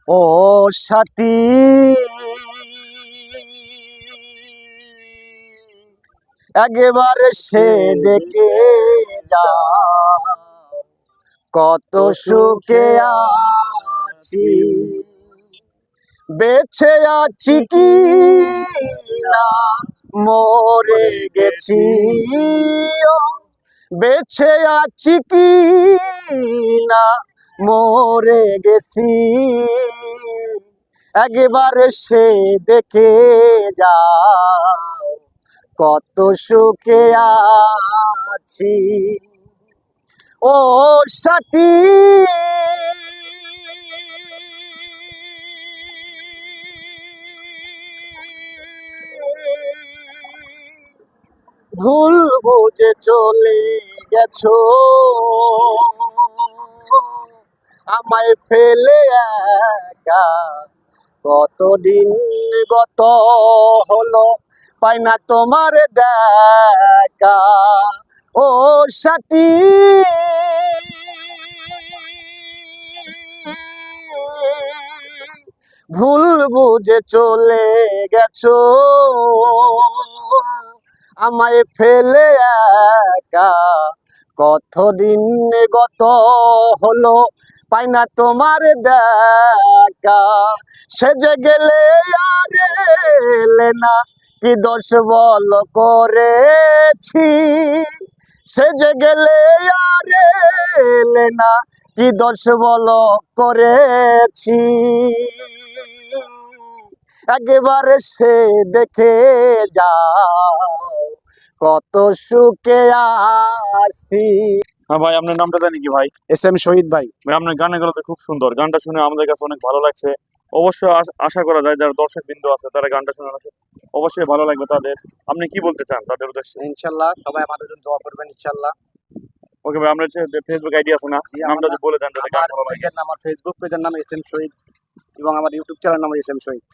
ও সাথী একবারে সে দেখে যা কত সুখে আছি, বেঁচে আছি কি না মরে গেছি, ও বেঁচে আছি কি না মরে গেছি, একবারে সে দেখে যাও কত সুখে আছি। ও সাথী ভুল বুঝে চলে গেছো, আমায় ফেলে একা কতদিন গত হলো, পাই না তোমার দেখা। ও সাথী ভুল বুঝে চলে গেছো, আমায় ফেলে একা কতদিন গত হলো, পাই না তোমার দেখা। সেজে গেলে আর এলে না, কি দোষ বল করেছি, সেজে গেলে আর এলে না, কি দোষ বল করেছি, একবারে সে দেখে যাও কত সুখে আছি। হ্যাঁ ভাই, আপনার নামটা জানি কি ভাই? এস এম শহীদ ভাই। ভাই আপনার গানের গলা তো খুব সুন্দর, গানটা শুনে আমাদের কাছে অনেক ভালো লাগছে। অবশ্যই আশা করা যায় যারা দর্শক বিন্দু আছে তারা গানটা শুনে অবশ্যই ভালো লাগবে তাদের। আপনি কি বলতে চান তাদের উদ্দেশ্যে? ইনশাল্লাহ সবাই আমাদের জন্য দোয়া করবেন ইনশাল্লাহ। ওকে ভাই, আপনার ফেসবুক আইডি আছে না? নামটা যদি বলে দেন যাতে গান ভালো লাগে। আমার ফেসবুক পেজের নাম এস এম শহীদ এবং আমার ইউটিউব চ্যানেল নাম এস এম শহীদ।